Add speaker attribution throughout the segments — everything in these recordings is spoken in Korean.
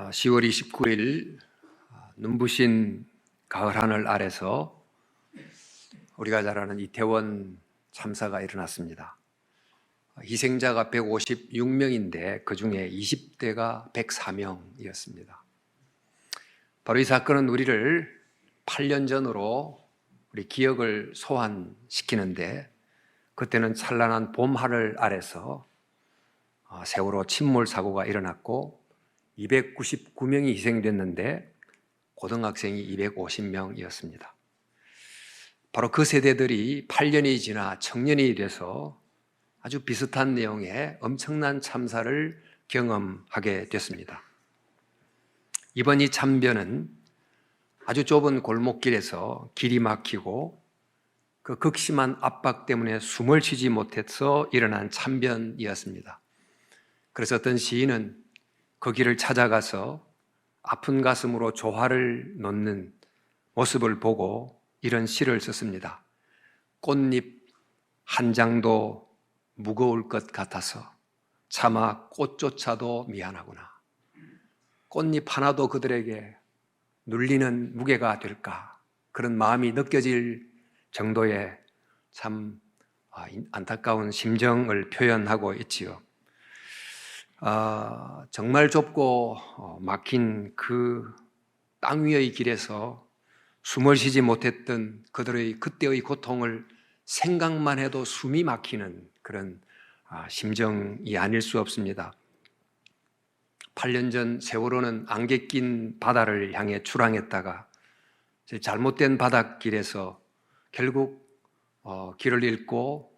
Speaker 1: 10월 29일 눈부신 가을 하늘 아래서 우리가 잘 아는 이태원 참사가 일어났습니다. 희생자가 156명인데 그 중에 20대가 104명이었습니다. 바로 이 사건은 우리를 8년 전으로 우리 기억을 소환시키는데, 그때는 찬란한 봄 하늘 아래서 세월호 침몰 사고가 일어났고 299명이 희생됐는데 고등학생이 250명이었습니다. 바로 그 세대들이 8년이 지나 청년이 돼서 아주 비슷한 내용의 엄청난 참사를 경험하게 됐습니다. 이번 이 참변은 아주 좁은 골목길에서 길이 막히고 그 극심한 압박 때문에 숨을 쉬지 못해서 일어난 참변이었습니다. 그래서 어떤 시인은 그 길을 찾아가서 아픈 가슴으로 조화를 놓는 모습을 보고 이런 시를 썼습니다. 꽃잎 한 장도 무거울 것 같아서 차마 꽃조차도 미안하구나. 꽃잎 하나도 그들에게 눌리는 무게가 될까, 그런 마음이 느껴질 정도의 참 안타까운 심정을 표현하고 있지요. 정말 좁고 막힌 그 땅 위의 길에서 숨을 쉬지 못했던 그들의 그때의 고통을 생각만 해도 숨이 막히는 그런 심정이 아닐 수 없습니다. 8년 전 세월호는 안개 낀 바다를 향해 출항했다가 잘못된 바닷길에서 결국 길을 잃고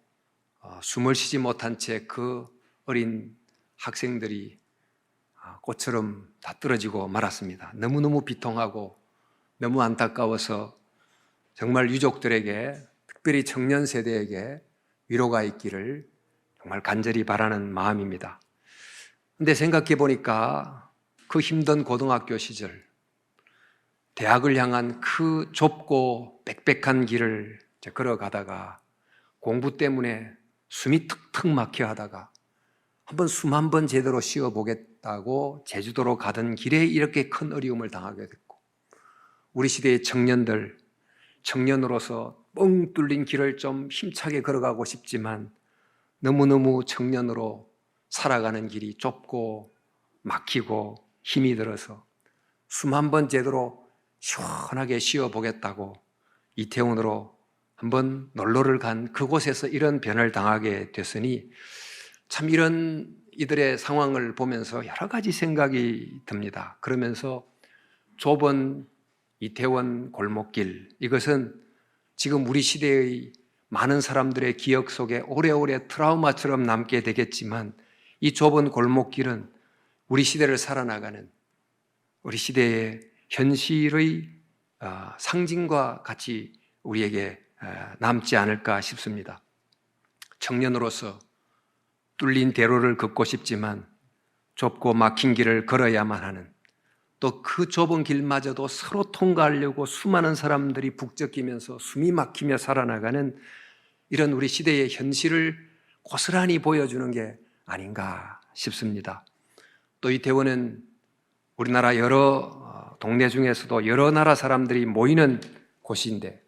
Speaker 1: 숨을 쉬지 못한 채 그 어린 학생들이 꽃처럼 다 떨어지고 말았습니다. 너무너무 비통하고 너무 안타까워서 정말 유족들에게, 특별히 청년 세대에게 위로가 있기를 정말 간절히 바라는 마음입니다. 그런데 생각해 보니까 그 힘든 고등학교 시절, 대학을 향한 그 좁고 빽빽한 길을 걸어가다가 공부 때문에 숨이 턱턱 막혀 하다가 한번 숨 한 번 제대로 쉬어보겠다고 제주도로 가던 길에 이렇게 큰 어려움을 당하게 됐고, 우리 시대의 청년들, 청년으로서 뻥 뚫린 길을 좀 힘차게 걸어가고 싶지만 너무너무 청년으로 살아가는 길이 좁고 막히고 힘이 들어서 숨 한 번 제대로 시원하게 쉬어보겠다고 이태원으로 한번 놀러를 간 그곳에서 이런 변을 당하게 됐으니, 참 이런 이들의 상황을 보면서 여러 가지 생각이 듭니다. 그러면서 좁은 이태원 골목길, 이것은 지금 우리 시대의 많은 사람들의 기억 속에 오래오래 트라우마처럼 남게 되겠지만, 이 좁은 골목길은 우리 시대를 살아나가는, 우리 시대의 현실의 상징과 같이 우리에게 남지 않을까 싶습니다. 청년으로서 뚫린 대로를 걷고 싶지만 좁고 막힌 길을 걸어야만 하는, 또 그 좁은 길마저도 서로 통과하려고 수많은 사람들이 북적이면서 숨이 막히며 살아나가는 이런 우리 시대의 현실을 고스란히 보여주는 게 아닌가 싶습니다. 또 이태원은 우리나라 여러 동네 중에서도 여러 나라 사람들이 모이는 곳인데,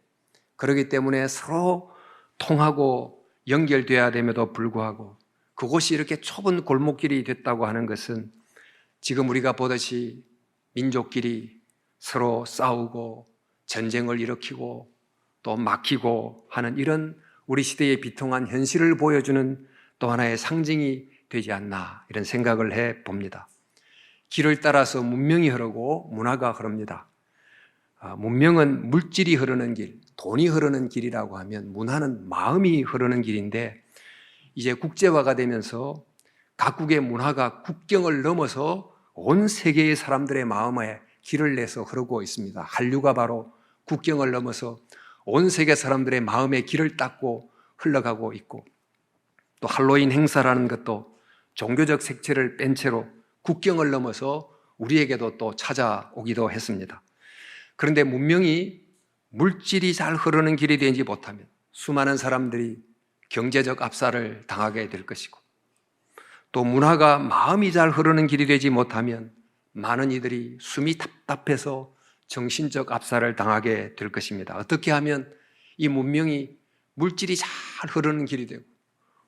Speaker 1: 그렇기 때문에 서로 통하고 연결돼야 됨에도 불구하고 그곳이 이렇게 좁은 골목길이 됐다고 하는 것은 지금 우리가 보듯이 민족끼리 서로 싸우고 전쟁을 일으키고 또 막히고 하는 이런 우리 시대의 비통한 현실을 보여주는 또 하나의 상징이 되지 않나, 이런 생각을 해봅니다. 길을 따라서 문명이 흐르고 문화가 흐릅니다. 문명은 물질이 흐르는 길, 돈이 흐르는 길이라고 하면, 문화는 마음이 흐르는 길인데, 이제 국제화가 되면서 각국의 문화가 국경을 넘어서 온 세계의 사람들의 마음에 길을 내서 흐르고 있습니다. 한류가 바로 국경을 넘어서 온 세계 사람들의 마음에 길을 닦고 흘러가고 있고, 또 할로윈 행사라는 것도 종교적 색채를 뺀 채로 국경을 넘어서 우리에게도 또 찾아오기도 했습니다. 그런데 문명이 물질이 잘 흐르는 길이 되지 못하면 수많은 사람들이 경제적 압살을 당하게 될 것이고, 또 문화가 마음이 잘 흐르는 길이 되지 못하면 많은 이들이 숨이 답답해서 정신적 압살을 당하게 될 것입니다. 어떻게 하면 이 문명이 물질이 잘 흐르는 길이 되고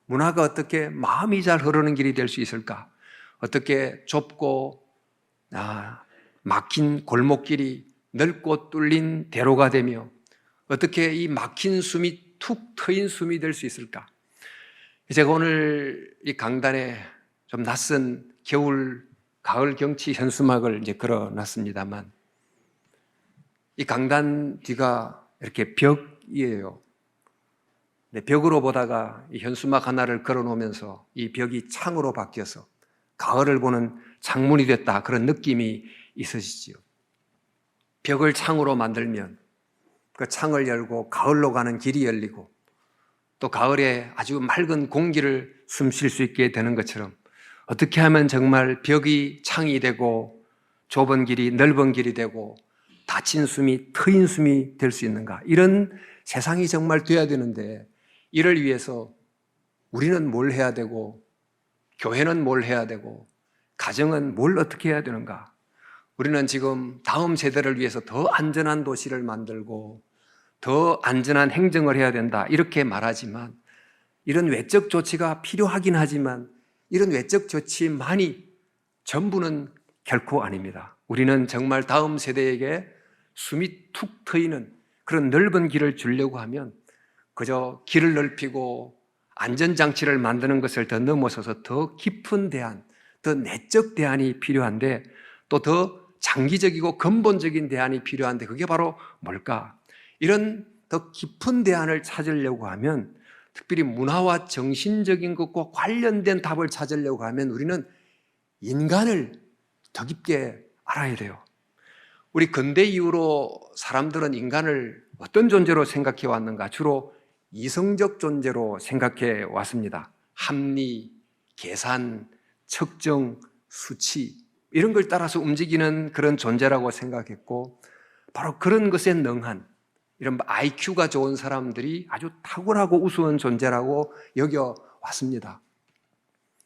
Speaker 1: 문화가 어떻게 마음이 잘 흐르는 길이 될 수 있을까? 어떻게 좁고 막힌 골목길이 넓고 뚫린 대로가 되며 어떻게 이 막힌 숨이 툭 트인 숨이 될 수 있을까? 제가 오늘 이 강단에 좀 낯선 겨울, 가을 경치 현수막을 이제 걸어놨습니다만 이 강단 뒤가 이렇게 벽이에요. 벽으로 보다가 이 현수막 하나를 걸어놓으면서 이 벽이 창으로 바뀌어서 가을을 보는 창문이 됐다, 그런 느낌이 있으시지요. 벽을 창으로 만들면 그 창을 열고 가을로 가는 길이 열리고 또 가을에 아주 맑은 공기를 숨 쉴 수 있게 되는 것처럼 어떻게 하면 정말 벽이 창이 되고 좁은 길이 넓은 길이 되고 닫힌 숨이 트인 숨이 될 수 있는가? 이런 세상이 정말 돼야 되는데 이를 위해서 우리는 뭘 해야 되고 교회는 뭘 해야 되고 가정은 뭘 어떻게 해야 되는가? 우리는 지금 다음 세대를 위해서 더 안전한 도시를 만들고 더 안전한 행정을 해야 된다 이렇게 말하지만 이런 외적 조치가 필요하긴 하지만 이런 외적 조치만이 전부는 결코 아닙니다. 우리는 정말 다음 세대에게 숨이 툭 트이는 그런 넓은 길을 주려고 하면 그저 길을 넓히고 안전장치를 만드는 것을 더 넘어서서 더 깊은 대안, 더 내적 대안이 필요한데 또 더 장기적이고 근본적인 대안이 필요한데 그게 바로 뭘까? 이런 더 깊은 대안을 찾으려고 하면 특별히 문화와 정신적인 것과 관련된 답을 찾으려고 하면 우리는 인간을 더 깊게 알아야 돼요. 우리 근대 이후로 사람들은 인간을 어떤 존재로 생각해 왔는가? 주로 이성적 존재로 생각해 왔습니다. 합리, 계산, 측정, 수치 이런 걸 따라서 움직이는 그런 존재라고 생각했고 바로 그런 것에 능한 이런 IQ가 좋은 사람들이 아주 탁월하고 우스운 존재라고 여겨왔습니다.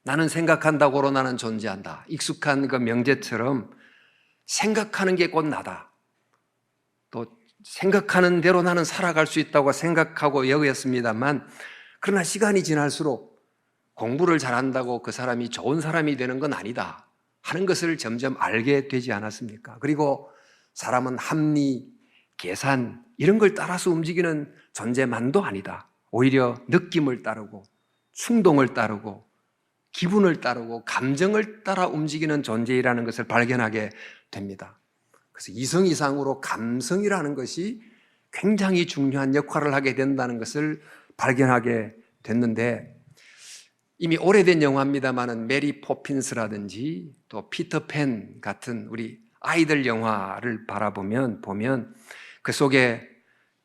Speaker 1: 나는 생각한다고로 나는 존재한다. 익숙한 그 명제처럼 생각하는 게 곧 나다. 또 생각하는 대로 나는 살아갈 수 있다고 생각하고 여겼습니다만 그러나 시간이 지날수록 공부를 잘한다고 그 사람이 좋은 사람이 되는 건 아니다 하는 것을 점점 알게 되지 않았습니까? 그리고 사람은 합리, 계산 이런 걸 따라서 움직이는 존재만도 아니다. 오히려 느낌을 따르고 충동을 따르고 기분을 따르고 감정을 따라 움직이는 존재이라는 것을 발견하게 됩니다. 그래서 이성 이상으로 감성이라는 것이 굉장히 중요한 역할을 하게 된다는 것을 발견하게 됐는데 이미 오래된 영화입니다만은 메리 포핀스라든지 또 피터팬 같은 우리 아이들 영화를 바라보면 그 속에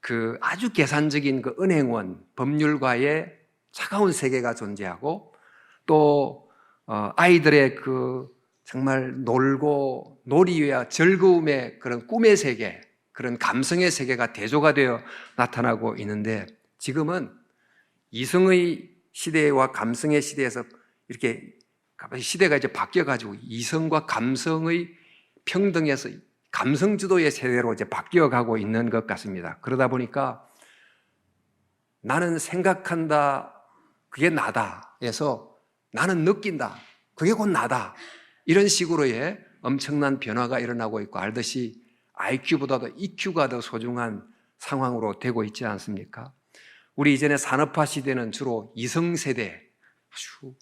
Speaker 1: 그 아주 계산적인 그 은행원 법률가의 차가운 세계가 존재하고 또 아이들의 그 정말 놀고 놀이와 즐거움의 그런 꿈의 세계, 그런 감성의 세계가 대조가 되어 나타나고 있는데 지금은 이성의 시대와 감성의 시대에서 이렇게 시대가 이제 바뀌어가지고 이성과 감성의 평등에서 감성 주도의 세대로 이제 바뀌어가고 있는 것 같습니다. 그러다 보니까 나는 생각한다, 그게 나다 해서 나는 느낀다, 그게 곧 나다 이런 식으로의 엄청난 변화가 일어나고 있고 알듯이 IQ보다도 EQ가 더 소중한 상황으로 되고 있지 않습니까? 우리 이전에 산업화 시대는 주로 이성세대, 아주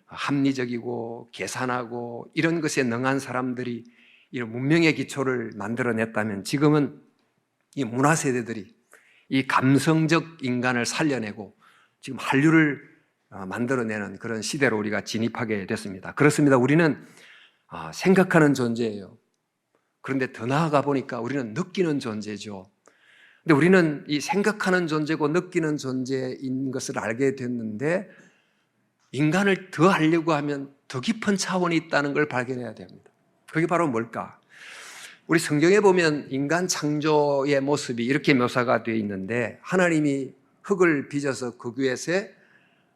Speaker 1: 합리적이고 계산하고 이런 것에 능한 사람들이 이런 문명의 기초를 만들어냈다면 지금은 이 문화세대들이 이 감성적 인간을 살려내고 지금 한류를 만들어내는 그런 시대로 우리가 진입하게 됐습니다. 그렇습니다. 우리는 생각하는 존재예요. 그런데 더 나아가 보니까 우리는 느끼는 존재죠. 근데 우리는 이 생각하는 존재고 느끼는 존재인 것을 알게 됐는데 인간을 더 하려고 하면 더 깊은 차원이 있다는 걸 발견해야 됩니다. 그게 바로 뭘까? 우리 성경에 보면 인간 창조의 모습이 이렇게 묘사가 되어 있는데 하나님이 흙을 빚어서 그 위에서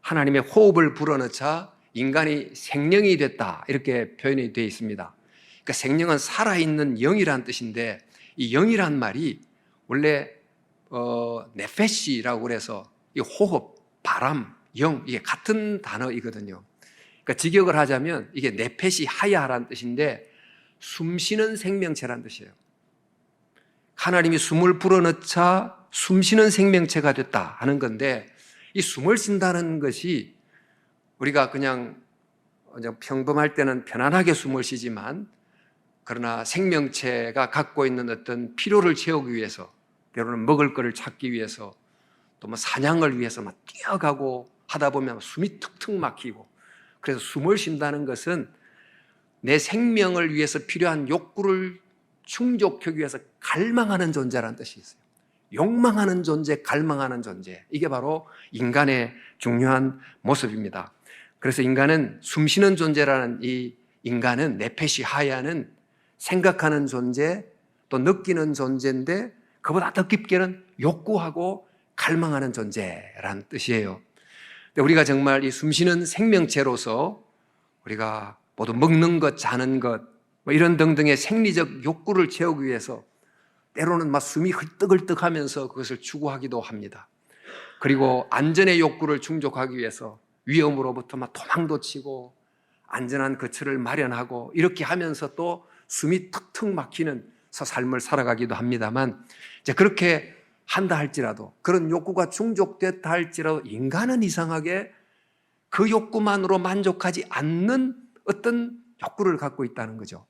Speaker 1: 하나님의 호흡을 불어넣자 인간이 생명이 됐다 이렇게 표현이 되어 있습니다. 그러니까 생명은 살아있는 영이라는 뜻인데, 이 영이란 말이 원래 네페시라고 그래서 이 호흡, 바람, 영, 이게 같은 단어이거든요. 그러니까 직역을 하자면 이게 네페시 하야라는 뜻인데 숨쉬는 생명체라는 뜻이에요. 하나님이 숨을 불어넣자 숨쉬는 생명체가 됐다 하는 건데, 이 숨을 쉰다는 것이 우리가 그냥 평범할 때는 편안하게 숨을 쉬지만, 그러나 생명체가 갖고 있는 어떤 필요를 채우기 위해서, 때로는 먹을 거를 찾기 위해서, 또 뭐 사냥을 위해서 막 뛰어가고 하다 보면 숨이 툭툭 막히고, 그래서 숨을 쉰다는 것은 내 생명을 위해서 필요한 욕구를 충족하기 위해서 갈망하는 존재라는 뜻이 있어요. 욕망하는 존재, 갈망하는 존재, 이게 바로 인간의 중요한 모습입니다. 그래서 인간은 숨쉬는 존재라는, 이 인간은 네페시 하야는 생각하는 존재, 또 느끼는 존재인데 그보다 더 깊게는 욕구하고 갈망하는 존재라는 뜻이에요. 우리가 정말 이 숨쉬는 생명체로서 우리가 모두 먹는 것, 자는 것, 뭐 이런 등등의 생리적 욕구를 채우기 위해서 때로는 막 숨이 헐떡헐떡하면서 그것을 추구하기도 합니다. 그리고 안전의 욕구를 충족하기 위해서 위험으로부터 막 도망도 치고 안전한 거처를 마련하고 이렇게 하면서 또 숨이 턱턱 막히는 삶을 살아가기도 합니다만, 이제 그렇게 한다 할지라도, 그런 욕구가 충족됐다 할지라도 인간은 이상하게 그 욕구만으로 만족하지 않는 어떤 욕구를 갖고 있다는 거죠.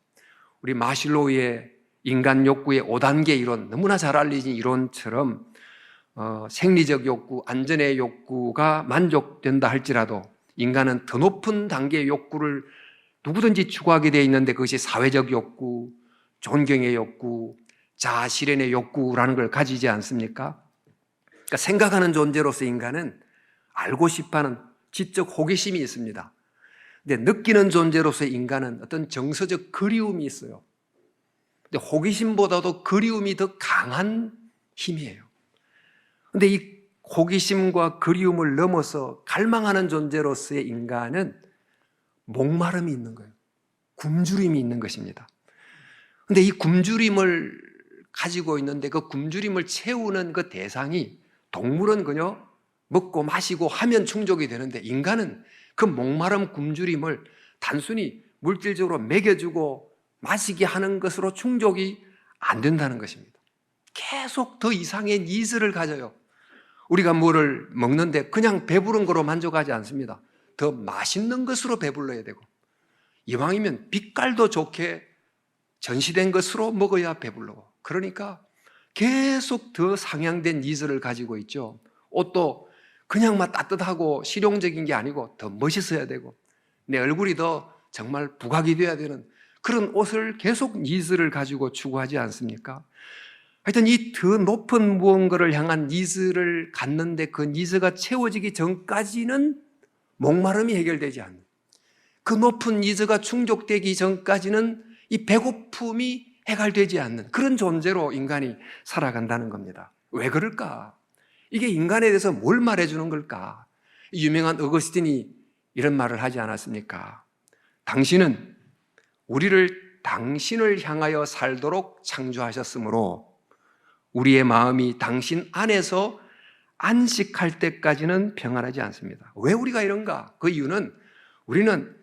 Speaker 1: 우리 마실로우의 인간 욕구의 5단계 이론, 너무나 잘 알려진 이론처럼 생리적 욕구, 안전의 욕구가 만족된다 할지라도 인간은 더 높은 단계의 욕구를 누구든지 추구하게 되어 있는데, 그것이 사회적 욕구, 존경의 욕구, 자아 실현의 욕구라는 걸 가지지 않습니까? 그러니까 생각하는 존재로서 인간은 알고 싶어하는 지적 호기심이 있습니다. 근데 느끼는 존재로서 인간은 어떤 정서적 그리움이 있어요. 근데 호기심보다도 그리움이 더 강한 힘이에요. 근데 이 호기심과 그리움을 넘어서 갈망하는 존재로서의 인간은 목마름이 있는 거예요. 굶주림이 있는 것입니다. 근데 이 굶주림을 가지고 있는데, 그 굶주림을 채우는 그 대상이, 동물은 그냥 먹고 마시고 하면 충족이 되는데 인간은 그 목마름 굶주림을 단순히 물질적으로 먹여주고 마시게 하는 것으로 충족이 안 된다는 것입니다. 계속 더 이상의 니즈를 가져요. 우리가 뭐를 먹는데 그냥 배부른 거로 만족하지 않습니다. 더 맛있는 것으로 배불러야 되고, 이왕이면 빛깔도 좋게 전시된 것으로 먹어야 배불러. 그러니까 계속 더 상향된 니즈를 가지고 있죠. 옷도 그냥 막 따뜻하고 실용적인 게 아니고 더 멋있어야 되고, 내 얼굴이 더 정말 부각이 돼야 되는 그런 옷을 계속 니즈를 가지고 추구하지 않습니까? 하여튼 이 더 높은 무언가를 향한 니즈를 갖는데, 그 니즈가 채워지기 전까지는 목마름이 해결되지 않는, 그 높은 니즈가 충족되기 전까지는 이 배고픔이 해결되지 않는 그런 존재로 인간이 살아간다는 겁니다. 왜 그럴까? 이게 인간에 대해서 뭘 말해주는 걸까? 유명한 어거스틴이 이런 말을 하지 않았습니까? 당신은 우리를 당신을 향하여 살도록 창조하셨으므로 우리의 마음이 당신 안에서 안식할 때까지는 평안하지 않습니다. 왜 우리가 이런가? 그 이유는 우리는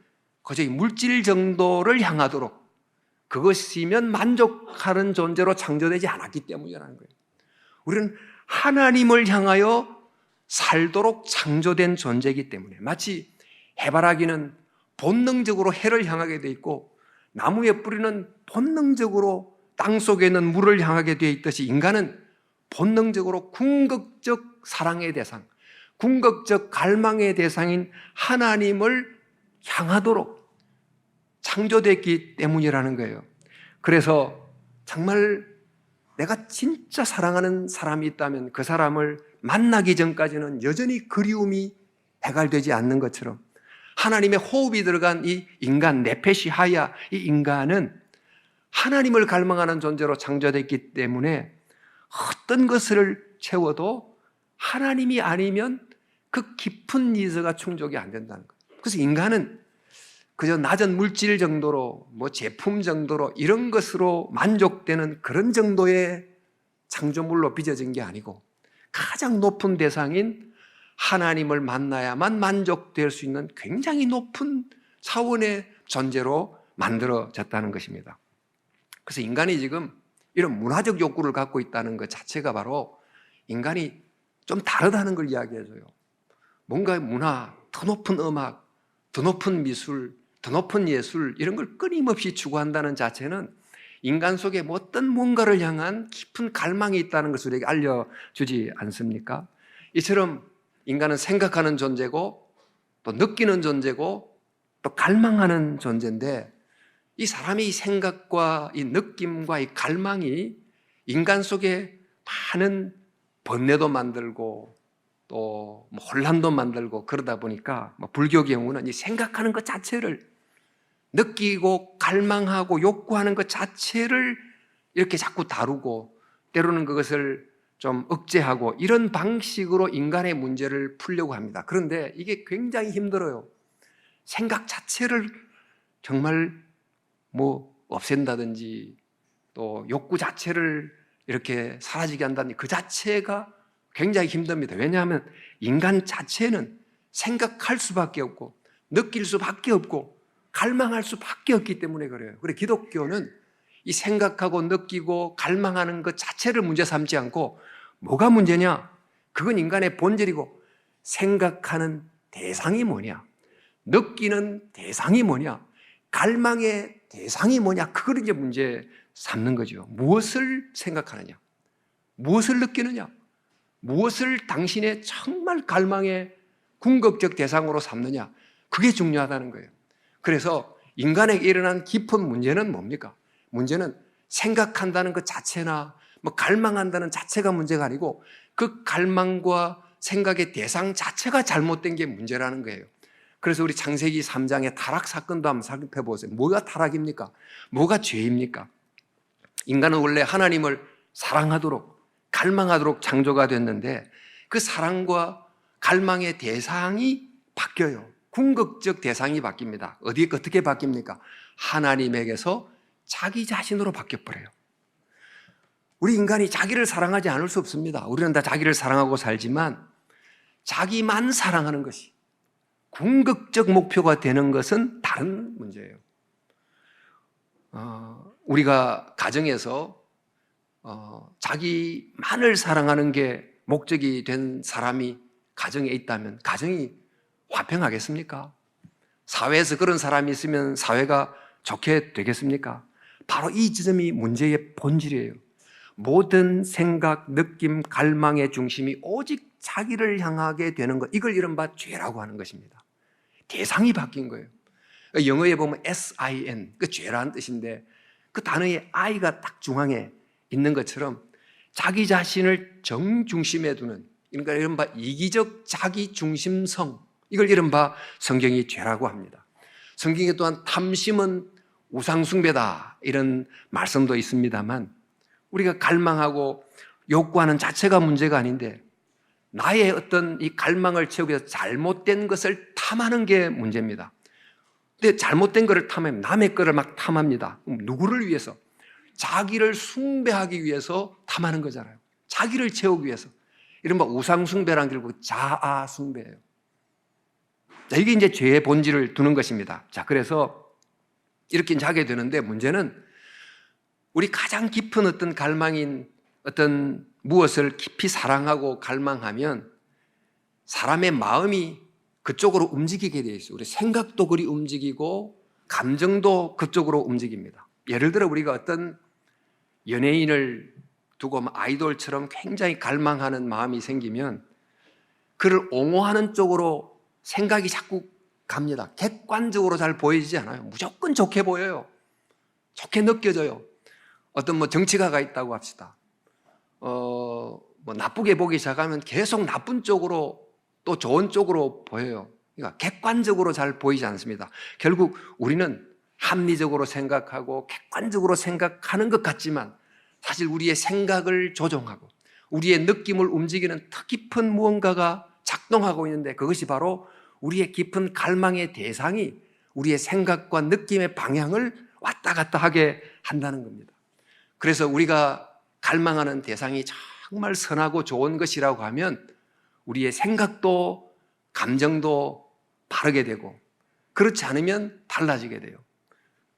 Speaker 1: 그저 물질 정도를 향하도록, 그것이면 만족하는 존재로 창조되지 않았기 때문이라는 거예요. 우리는 하나님을 향하여 살도록 창조된 존재이기 때문에, 마치 해바라기는 본능적으로 해를 향하게 돼 있고 나무의 뿌리는 본능적으로 땅 속에 있는 물을 향하게 되어 있듯이, 인간은 본능적으로 궁극적 사랑의 대상, 궁극적 갈망의 대상인 하나님을 향하도록 창조됐기 때문이라는 거예요. 그래서 정말 내가 진짜 사랑하는 사람이 있다면 그 사람을 만나기 전까지는 여전히 그리움이 해결되지 않는 것처럼, 하나님의 호흡이 들어간 이 인간 네페시 하야, 이 인간은 하나님을 갈망하는 존재로 창조됐기 때문에 어떤 것을 채워도 하나님이 아니면 그 깊은 니즈가 충족이 안 된다는 거예요. 그래서 인간은 그저 낮은 물질 정도로, 뭐 제품 정도로 이런 것으로 만족되는 그런 정도의 창조물로 빚어진 게 아니고 가장 높은 대상인 하나님을 만나야만 만족될 수 있는 굉장히 높은 차원의 존재로 만들어졌다는 것입니다. 그래서 인간이 지금 이런 문화적 욕구를 갖고 있다는 것 자체가 바로 인간이 좀 다르다는 걸 이야기해줘요. 뭔가 문화, 더 높은 음악, 더 높은 미술, 더 높은 예술 이런 걸 끊임없이 추구한다는 자체는 인간 속에 어떤 뭔가를 향한 깊은 갈망이 있다는 것을 우리에게 알려주지 않습니까? 이처럼 인간은 생각하는 존재고 또 느끼는 존재고 또 갈망하는 존재인데 이 사람의 이 생각과 이 느낌과 이 갈망이 인간 속에 많은 번뇌도 만들고 또 혼란도 만들고 그러다 보니까 불교 경우는 이 생각하는 것 자체를 느끼고 갈망하고 욕구하는 것 자체를 이렇게 자꾸 다루고 때로는 그것을 좀 억제하고 이런 방식으로 인간의 문제를 풀려고 합니다. 그런데 이게 굉장히 힘들어요. 생각 자체를 정말 없앤다든지 또 욕구 자체를 이렇게 사라지게 한다든지 그 자체가 굉장히 힘듭니다. 왜냐하면 인간 자체는 생각할 수밖에 없고 느낄 수밖에 없고 갈망할 수밖에 없기 때문에 그래요. 그래서 기독교는 이 생각하고 느끼고 갈망하는 것 자체를 문제 삼지 않고 뭐가 문제냐? 그건 인간의 본질이고 생각하는 대상이 뭐냐? 느끼는 대상이 뭐냐? 갈망의 대상이 뭐냐? 그걸 이제 문제 삼는 거죠. 무엇을 생각하느냐? 무엇을 느끼느냐? 무엇을 당신의 정말 갈망의 궁극적 대상으로 삼느냐? 그게 중요하다는 거예요. 그래서 인간에게 일어난 깊은 문제는 뭡니까? 문제는 생각한다는 것 자체나 갈망한다는 자체가 문제가 아니고 그 갈망과 생각의 대상 자체가 잘못된 게 문제라는 거예요. 그래서 우리 창세기 3장의 타락 사건도 한번 살펴보세요. 뭐가 타락입니까? 뭐가 죄입니까? 인간은 원래 하나님을 사랑하도록 갈망하도록 창조가 됐는데 그 사랑과 갈망의 대상이 바뀌어요. 궁극적 대상이 바뀝니다. 어떻게 바뀝니까? 하나님에게서 자기 자신으로 바뀌어버려요. 우리 인간이 자기를 사랑하지 않을 수 없습니다. 우리는 다 자기를 사랑하고 살지만 자기만 사랑하는 것이 궁극적 목표가 되는 것은 다른 문제예요. 우리가 가정에서 자기만을 사랑하는 게 목적이 된 사람이 가정에 있다면 가정이 화평하겠습니까? 사회에서 그런 사람이 있으면 사회가 좋게 되겠습니까? 바로 이 지점이 문제의 본질이에요. 모든 생각, 느낌, 갈망의 중심이 오직 자기를 향하게 되는 것, 이걸 이른바 죄라고 하는 것입니다. 대상이 바뀐 거예요. 영어에 보면 S-I-N, 그 죄라는 뜻인데 그 단어의 I가 딱 중앙에 있는 것처럼 자기 자신을 정중심에 두는, 그러니까 이른바 이기적 자기 중심성, 이걸 이른바 성경이 죄라고 합니다. 성경에 또한 탐심은 우상숭배다 이런 말씀도 있습니다만 우리가 갈망하고 욕구하는 자체가 문제가 아닌데 나의 어떤 이 갈망을 채우기 위해서 잘못된 것을 탐하는 게 문제입니다. 근데 잘못된 것을 탐하면 남의 것을 막 탐합니다. 누구를 위해서? 자기를 숭배하기 위해서 탐하는 거잖아요. 자기를 채우기 위해서. 이른바 우상숭배란 게 결국 자아숭배예요. 자, 이게 이제 죄의 본질을 두는 것입니다. 자, 그래서 이렇게 하게 되는데 문제는 우리 가장 깊은 어떤 갈망인 어떤 무엇을 깊이 사랑하고 갈망하면 사람의 마음이 그쪽으로 움직이게 되어 있어요. 우리 생각도 그리 움직이고 감정도 그쪽으로 움직입니다. 예를 들어 우리가 어떤 연예인을 두고 아이돌처럼 굉장히 갈망하는 마음이 생기면 그를 옹호하는 쪽으로 생각이 자꾸 갑니다. 객관적으로 잘 보이지 않아요. 무조건 좋게 보여요. 좋게 느껴져요. 어떤 정치가가 있다고 합시다. 나쁘게 보기 시작하면 계속 나쁜 쪽으로 또 좋은 쪽으로 보여요. 그러니까 객관적으로 잘 보이지 않습니다. 결국 우리는 합리적으로 생각하고 객관적으로 생각하는 것 같지만 사실 우리의 생각을 조종하고 우리의 느낌을 움직이는 더 깊은 무언가가 작동하고 있는데 그것이 바로 우리의 깊은 갈망의 대상이 우리의 생각과 느낌의 방향을 왔다 갔다 하게 한다는 겁니다. 그래서 우리가 갈망하는 대상이 정말 선하고 좋은 것이라고 하면 우리의 생각도 감정도 바르게 되고, 그렇지 않으면 달라지게 돼요.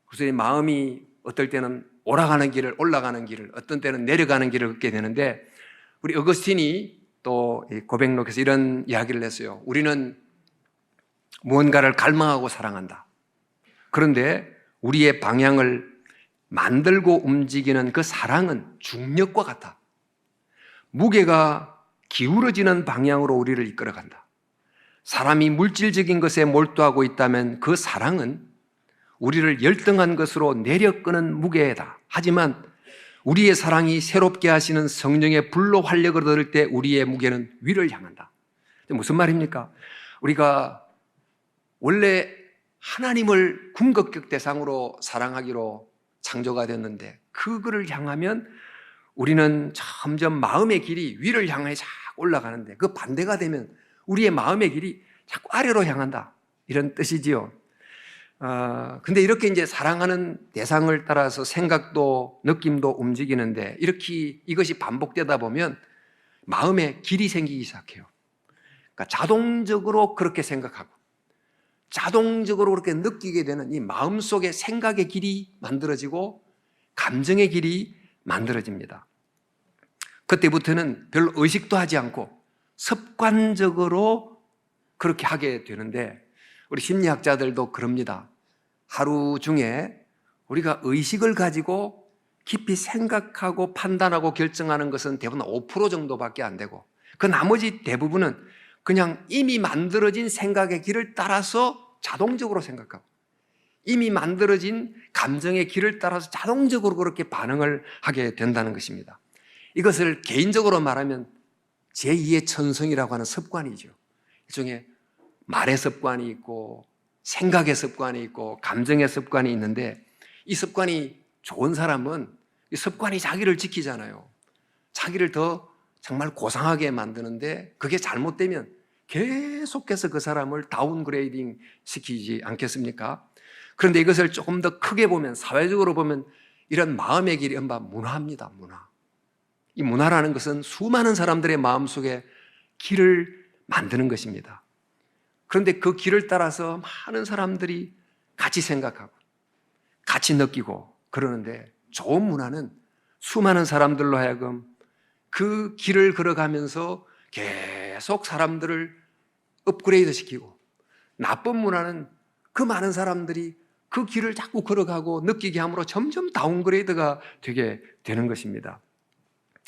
Speaker 1: 그래서 마음이 어떨 때는 오라가는 길을, 올라가는 길을, 어떤 때는 내려가는 길을 걷게 되는데, 우리 어거스틴이 또 고백록에서 이런 이야기를 했어요. 우리는 무언가를 갈망하고 사랑한다. 그런데 우리의 방향을 만들고 움직이는 그 사랑은 중력과 같아. 무게가 기울어지는 방향으로 우리를 이끌어간다. 사람이 물질적인 것에 몰두하고 있다면 그 사랑은 우리를 열등한 것으로 내려끄는 무게다. 하지만 우리의 사랑이 새롭게 하시는 성령의 불로 활력을 얻을 때 우리의 무게는 위를 향한다. 무슨 말입니까? 우리가 원래 하나님을 궁극적 대상으로 사랑하기로 창조가 됐는데, 그거를 향하면 우리는 점점 마음의 길이 위를 향해 자꾸 올라가는데, 그 반대가 되면 우리의 마음의 길이 자꾸 아래로 향한다, 이런 뜻이지요. 근데 이렇게 이제 사랑하는 대상을 따라서 생각도 느낌도 움직이는데, 이렇게 이것이 반복되다 보면 마음에 길이 생기기 시작해요. 그러니까 자동적으로 그렇게 생각하고 자동적으로 그렇게 느끼게 되는 이 마음속에 생각의 길이 만들어지고 감정의 길이 만들어집니다. 그때부터는 별로 의식도 하지 않고 습관적으로 그렇게 하게 되는데, 우리 심리학자들도 그럽니다. 하루 중에 우리가 의식을 가지고 깊이 생각하고 판단하고 결정하는 것은 대부분 5% 정도밖에 안 되고, 그 나머지 대부분은 그냥 이미 만들어진 생각의 길을 따라서 자동적으로 생각하고, 이미 만들어진 감정의 길을 따라서 자동적으로 그렇게 반응을 하게 된다는 것입니다. 이것을 개인적으로 말하면 제2의 천성이라고 하는 습관이죠. 일종의 말의 습관이 있고 생각의 습관이 있고 감정의 습관이 있는데, 이 습관이 좋은 사람은 이 습관이 자기를 지키잖아요. 자기를 더 정말 고상하게 만드는데, 그게 잘못되면 계속해서 그 사람을 다운그레이딩 시키지 않겠습니까? 그런데 이것을 조금 더 크게 보면, 사회적으로 보면 이런 마음의 길이 문화입니다. 문화. 이 문화라는 것은 수많은 사람들의 마음속에 길을 만드는 것입니다. 그런데 그 길을 따라서 많은 사람들이 같이 생각하고 같이 느끼고 그러는데, 좋은 문화는 수많은 사람들로 하여금 그 길을 걸어가면서 계속 사람들을 업그레이드 시키고, 나쁜 문화는 그 많은 사람들이 그 길을 자꾸 걸어가고 느끼게 함으로 점점 다운그레이드가 되게 되는 것입니다.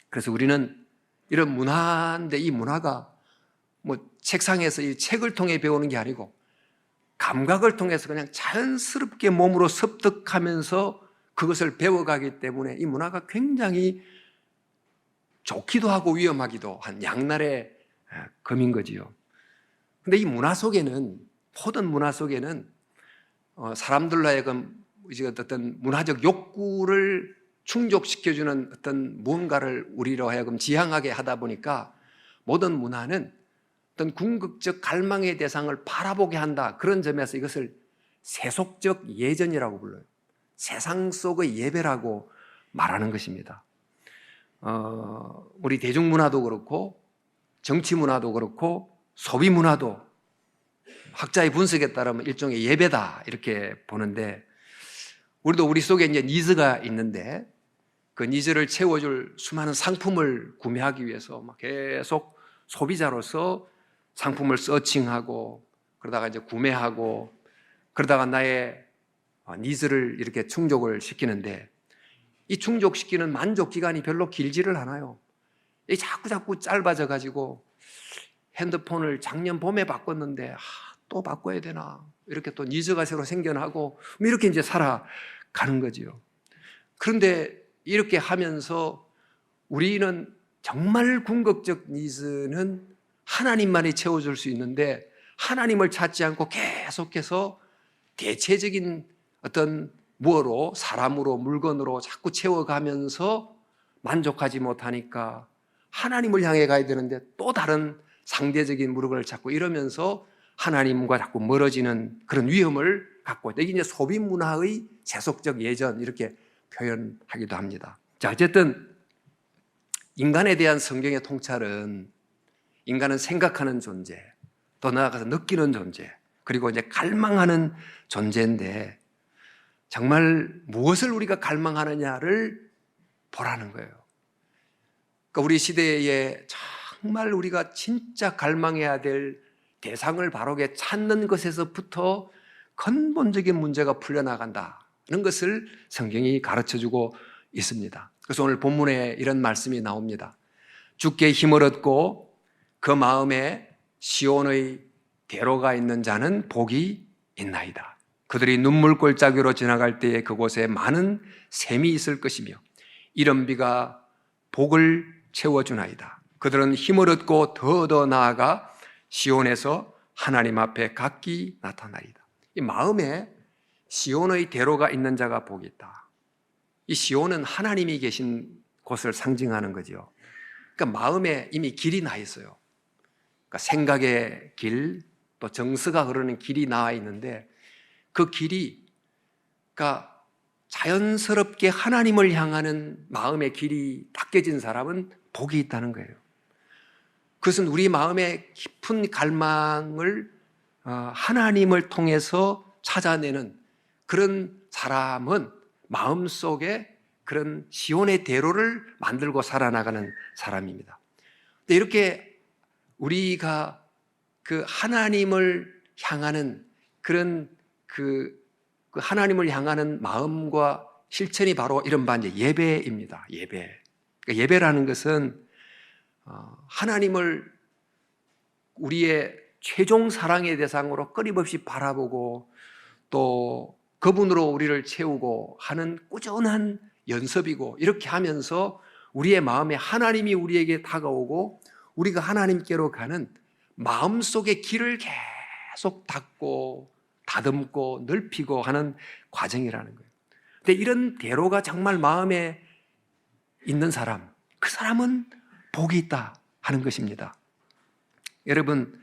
Speaker 1: 그래서 우리는 이런 문화인데, 이 문화가 책상에서 이 책을 통해 배우는 게 아니고 감각을 통해서 그냥 자연스럽게 몸으로 습득하면서 그것을 배워가기 때문에 이 문화가 굉장히 좋기도 하고 위험하기도 한 양날의 검인 거지요. 근데 이 문화 속에는, 모든 문화 속에는 사람들로 하여금 어떤 문화적 욕구를 충족시켜주는 어떤 무언가를 우리로 하여금 지향하게 하다 보니까, 모든 문화는 어떤 궁극적 갈망의 대상을 바라보게 한다. 그런 점에서 이것을 세속적 예전이라고 불러요. 세상 속의 예배라고 말하는 것입니다. 우리 대중문화도 그렇고 정치 문화도 그렇고 소비 문화도 학자의 분석에 따르면 일종의 예배다, 이렇게 보는데, 우리도 우리 속에 이제 니즈가 있는데, 그 니즈를 채워줄 수많은 상품을 구매하기 위해서 막 계속 소비자로서 상품을 서칭하고, 그러다가 이제 구매하고, 그러다가 나의 니즈를 이렇게 충족을 시키는데, 이 충족시키는 만족 기간이 별로 길지를 않아요. 이 자꾸 짧아져 가지고, 핸드폰을 작년 봄에 바꿨는데 또 바꿔야 되나, 이렇게 또 니즈가 새로 생겨나고, 이렇게 이제 살아가는 거지요. 그런데 이렇게 하면서 우리는 정말 궁극적 니즈는 하나님만이 채워줄 수 있는데, 하나님을 찾지 않고 계속해서 대체적인 어떤 무엇으로, 사람으로, 물건으로 자꾸 채워가면서 만족하지 못하니까 하나님을 향해 가야 되는데 또 다른 상대적인 물건을 찾고, 이러면서 하나님과 자꾸 멀어지는 그런 위험을 갖고 있다. 이게 이제 소비 문화의 세속적 예전 이렇게 표현하기도 합니다. 자, 어쨌든 인간에 대한 성경의 통찰은 인간은 생각하는 존재, 더 나아가서 느끼는 존재, 그리고 이제 갈망하는 존재인데 정말 무엇을 우리가 갈망하느냐를 보라는 거예요. 그러니까 우리 시대에 정말 우리가 진짜 갈망해야 될 대상을 바르게 찾는 것에서부터 근본적인 문제가 풀려나간다는 것을 성경이 가르쳐주고 있습니다. 그래서 오늘 본문에 이런 말씀이 나옵니다. 주께 힘을 얻고 그 마음에 시온의 대로가 있는 자는 복이 있나이다. 그들이 눈물골짜기로 지나갈 때에 그곳에 많은 샘이 있을 것이며 이른 비가 복을 채워주나이다. 그들은 힘을 얻고 더 나아가 시온에서 하나님 앞에 각기 나타나리다. 이 마음에 시온의 대로가 있는 자가 복이 있다. 이 시온은 하나님이 계신 곳을 상징하는 거죠. 그러니까 마음에 이미 길이 나 있어요. 그러니까 생각의 길, 또 정서가 흐르는 길이 나와 있는데 그 길이, 그러니까 자연스럽게 하나님을 향하는 마음의 길이 닦여진 사람은 복이 있다는 거예요. 그것은 우리 마음의 깊은 갈망을 하나님을 통해서 찾아내는 그런 사람은 마음속에 그런 시온의 대로를 만들고 살아나가는 사람입니다. 근데 이렇게 우리가 그 하나님을 향하는 그런 그 하나님을 향하는 마음과 실천이 바로 이른바 이제 예배입니다. 예배. 그러니까 예배라는 것은 하나님을 우리의 최종 사랑의 대상으로 끊임없이 바라보고 또 그분으로 우리를 채우고 하는 꾸준한 연습이고, 이렇게 하면서 우리의 마음에 하나님이 우리에게 다가오고 우리가 하나님께로 가는 마음속의 길을 계속 닦고 다듬고 넓히고 하는 과정이라는 거예요. 근데 이런 대로가 정말 마음에 있는 사람, 그 사람은 복이 있다 하는 것입니다. 여러분,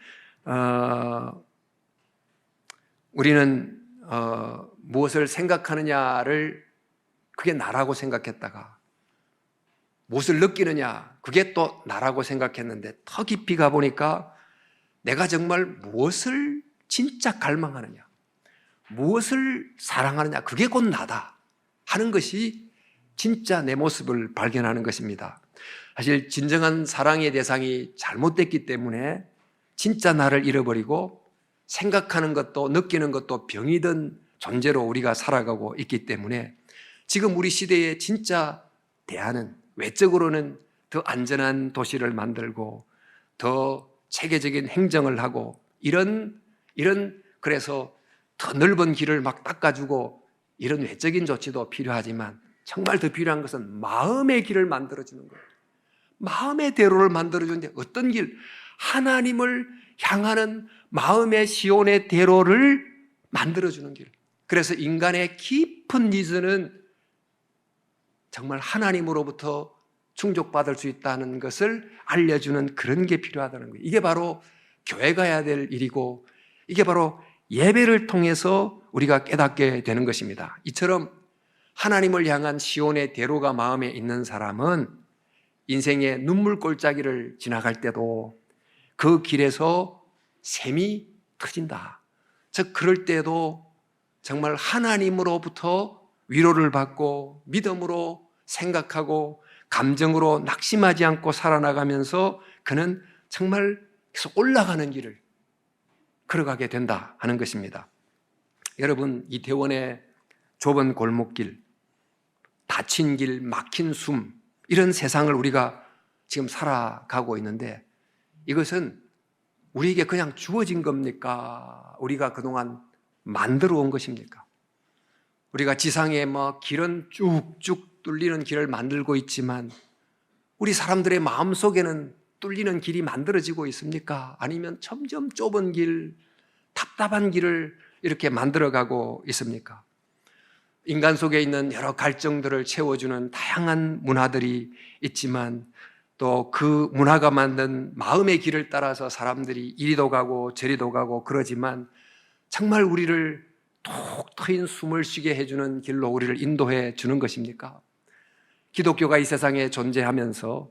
Speaker 1: 우리는 무엇을 생각하느냐를 그게 나라고 생각했다가 무엇을 느끼느냐 그게 또 나라고 생각했는데 더 깊이 가보니까 내가 정말 무엇을 진짜 갈망하느냐, 무엇을 사랑하느냐, 그게 곧 나다 하는 것이 진짜 내 모습을 발견하는 것입니다. 사실 진정한 사랑의 대상이 잘못됐기 때문에 진짜 나를 잃어버리고 생각하는 것도 느끼는 것도 병이 든 존재로 우리가 살아가고 있기 때문에 지금 우리 시대에 진짜 대안은 외적으로는 더 안전한 도시를 만들고 더 체계적인 행정을 하고 이런 그래서 더 넓은 길을 막 닦아주고 이런 외적인 조치도 필요하지만 정말 더 필요한 것은 마음의 길을 만들어주는 거예요. 마음의 대로를 만들어주는데 어떤 길? 하나님을 향하는 마음의 시온의 대로를 만들어주는 길. 그래서 인간의 깊은 니즈는 정말 하나님으로부터 충족받을 수 있다는 것을 알려주는 그런 게 필요하다는 거예요. 이게 바로 교회가 해야 될 일이고 이게 바로 예배를 통해서 우리가 깨닫게 되는 것입니다. 이처럼 하나님을 향한 시온의 대로가 마음에 있는 사람은 인생의 눈물골짜기를 지나갈 때도 그 길에서 샘이 터진다. 즉 그럴 때도 정말 하나님으로부터 위로를 받고 믿음으로 생각하고 감정으로 낙심하지 않고 살아나가면서 그는 정말 계속 올라가는 길을 걸어가게 된다 하는 것입니다. 여러분, 이태원의 좁은 골목길, 닫힌 길, 막힌 숨, 이런 세상을 우리가 지금 살아가고 있는데 이것은 우리에게 그냥 주어진 겁니까? 우리가 그동안 만들어 온 것입니까? 우리가 지상에 길은 쭉쭉 뚫리는 길을 만들고 있지만 우리 사람들의 마음속에는 뚫리는 길이 만들어지고 있습니까? 아니면 점점 좁은 길, 답답한 길을 이렇게 만들어가고 있습니까? 인간 속에 있는 여러 갈증들을 채워주는 다양한 문화들이 있지만 또 그 문화가 만든 마음의 길을 따라서 사람들이 이리도 가고 저리도 가고 그러지만 정말 우리를 톡 트인 숨을 쉬게 해주는 길로 우리를 인도해 주는 것입니까? 기독교가 이 세상에 존재하면서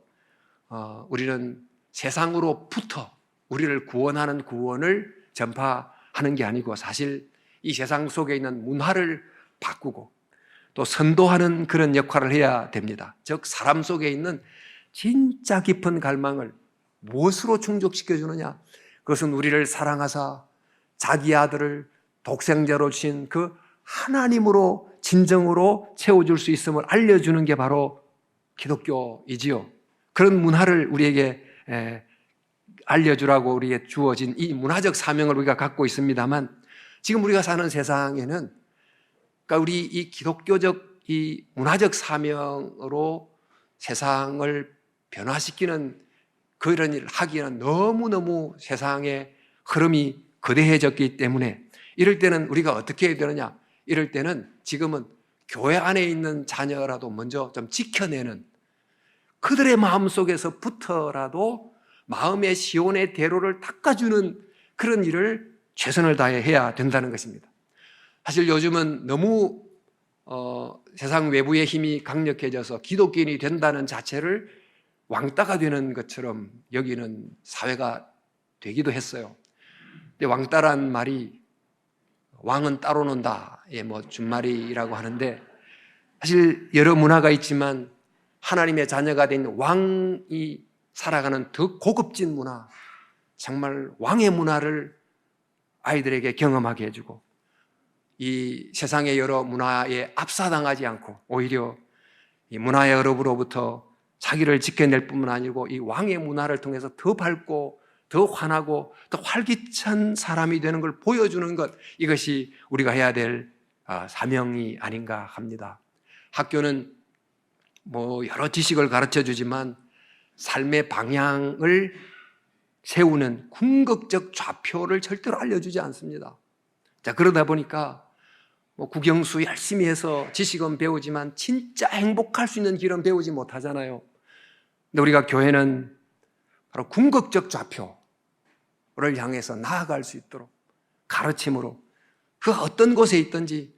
Speaker 1: 우리는 세상으로부터 우리를 구원하는 구원을 전파하는 게 아니고 사실 이 세상 속에 있는 문화를 바꾸고 또 선도하는 그런 역할을 해야 됩니다. 즉 사람 속에 있는 진짜 깊은 갈망을 무엇으로 충족시켜 주느냐? 그것은 우리를 사랑하사 자기 아들을 독생자로 주신 그 하나님으로 진정으로 채워줄 수 있음을 알려주는 게 바로 기독교이지요. 그런 문화를 우리에게 알려주라고 우리에게 주어진 이 문화적 사명을 우리가 갖고 있습니다만 지금 우리가 사는 세상에는 그러니까 우리 이 기독교적 이 문화적 사명으로 세상을 변화시키는 그런 일을 하기에는 너무너무 세상의 흐름이 거대해졌기 때문에 이럴 때는 우리가 어떻게 해야 되느냐? 이럴 때는 지금은 교회 안에 있는 자녀라도 먼저 좀 지켜내는 그들의 마음속에서부터라도 마음의 시온의 대로를 닦아주는 그런 일을 최선을 다해 해야 된다는 것입니다. 사실 요즘은 너무 세상 외부의 힘이 강력해져서 기독교인이 된다는 자체를 왕따가 되는 것처럼 여기는 사회가 되기도 했어요. 근데 왕따란 말이 왕은 따로 논다, 뭐 준말이라고 하는데 사실 여러 문화가 있지만 하나님의 자녀가 된 왕이 살아가는 더 고급진 문화, 정말 왕의 문화를 아이들에게 경험하게 해주고 이 세상의 여러 문화에 압사당하지 않고 오히려 이 문화의 어렵으로부터 자기를 지켜낼 뿐만 아니고 이 왕의 문화를 통해서 더 밝고 더 환하고 더 활기찬 사람이 되는 걸 보여주는 것, 이것이 우리가 해야 될 사명이 아닌가 합니다. 학교는 뭐 여러 지식을 가르쳐 주지만 삶의 방향을 세우는 궁극적 좌표를 절대로 알려주지 않습니다. 자, 그러다 보니까 뭐 국영수 열심히 해서 지식은 배우지만 진짜 행복할 수 있는 길은 배우지 못하잖아요. 근데 우리가 교회는 바로 궁극적 좌표를 향해서 나아갈 수 있도록 가르침으로 그 어떤 곳에 있든지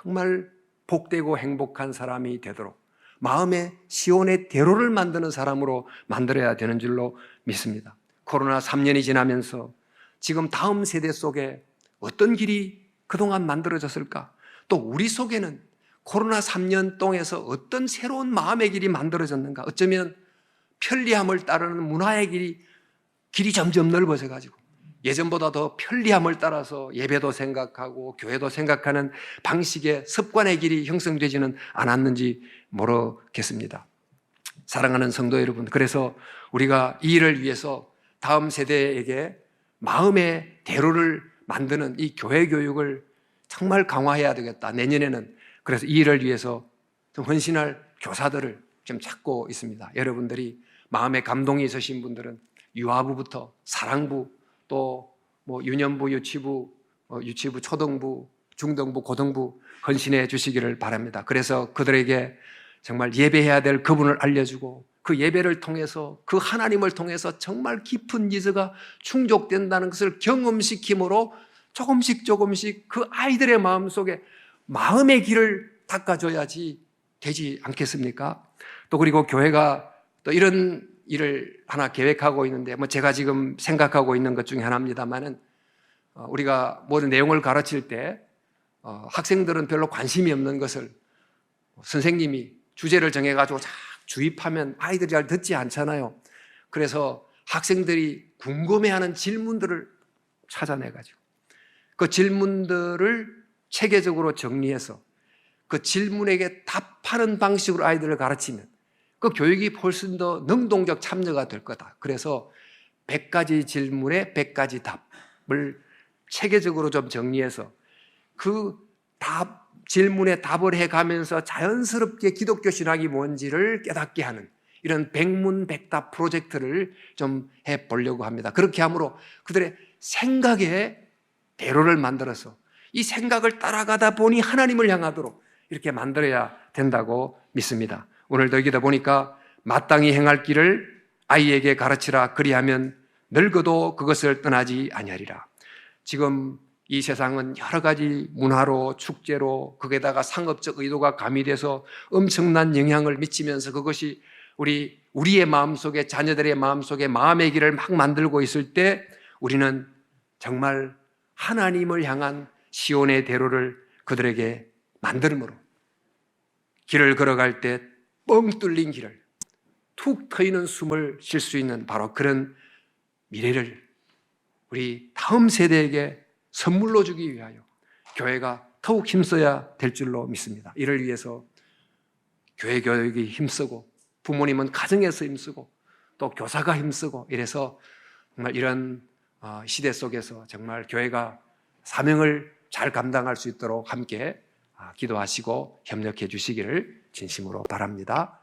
Speaker 1: 정말 복되고 행복한 사람이 되도록 마음의 시온의 대로를 만드는 사람으로 만들어야 되는 줄로 믿습니다. 코로나 3년이 지나면서 지금 다음 세대 속에 어떤 길이 그동안 만들어졌을까? 또 우리 속에는 코로나 3년 동에서 어떤 새로운 마음의 길이 만들어졌는가? 어쩌면 편리함을 따르는 문화의 길이 점점 넓어져가지고 예전보다 더 편리함을 따라서 예배도 생각하고 교회도 생각하는 방식의 습관의 길이 형성되지는 않았는지 모르겠습니다. 사랑하는 성도 여러분, 그래서 우리가 이 일을 위해서 다음 세대에게 마음의 대로를 만드는 이 교회 교육을 정말 강화해야 되겠다. 내년에는 그래서 이 일을 위해서 좀 헌신할 교사들을 좀 찾고 있습니다. 여러분들이 마음에 감동이 있으신 분들은 유아부부터 사랑부, 또 뭐 유년부, 유치부, 초등부, 중등부, 고등부 헌신해 주시기를 바랍니다. 그래서 그들에게 정말 예배해야 될 그분을 알려주고 그 예배를 통해서 그 하나님을 통해서 정말 깊은 니즈가 충족된다는 것을 경험시킴으로 조금씩 그 아이들의 마음속에 마음의 길을 닦아줘야지 되지 않겠습니까? 또 그리고 교회가 또 이런 일을 하나 계획하고 있는데 뭐 제가 지금 생각하고 있는 것 중에 하나입니다만은 우리가 모든 내용을 가르칠 때 학생들은 별로 관심이 없는 것을 선생님이 주제를 정해가지고 쫙 주입하면 아이들이 잘 듣지 않잖아요. 그래서 학생들이 궁금해하는 질문들을 찾아내가지고 그 질문들을 체계적으로 정리해서 그 질문에게 답하는 방식으로 아이들을 가르치면 그 교육이 훨씬 더 능동적 참여가 될 거다. 그래서 100가지 질문에 100가지 답을 체계적으로 좀 정리해서 그 질문에 답을 해가면서 자연스럽게 기독교 신학이 뭔지를 깨닫게 하는 이런 백문백답 프로젝트를 좀 해보려고 합니다. 그렇게 함으로 그들의 생각의 대로를 만들어서 이 생각을 따라가다 보니 하나님을 향하도록 이렇게 만들어야 된다고 믿습니다. 오늘도 여기다 보니까 마땅히 행할 길을 아이에게 가르치라. 그리하면 늙어도 그것을 떠나지 아니하리라. 지금 이 세상은 여러 가지 문화로, 축제로, 거기에다가 상업적 의도가 가미돼서 엄청난 영향을 미치면서 그것이 우리의 마음속에, 자녀들의 마음속에 마음의 길을 막 만들고 있을 때 우리는 정말 하나님을 향한 시온의 대로를 그들에게 만들므로 길을 걸어갈 때 뻥 뚫린 길을, 툭 트이는 숨을 쉴 수 있는 바로 그런 미래를 우리 다음 세대에게 선물로 주기 위하여 교회가 더욱 힘써야 될 줄로 믿습니다. 이를 위해서 교회 교육이 힘쓰고, 부모님은 가정에서 힘쓰고, 또 교사가 힘쓰고, 이래서 정말 이런 시대 속에서 정말 교회가 사명을 잘 감당할 수 있도록 함께 기도하시고 협력해 주시기를 진심으로 바랍니다.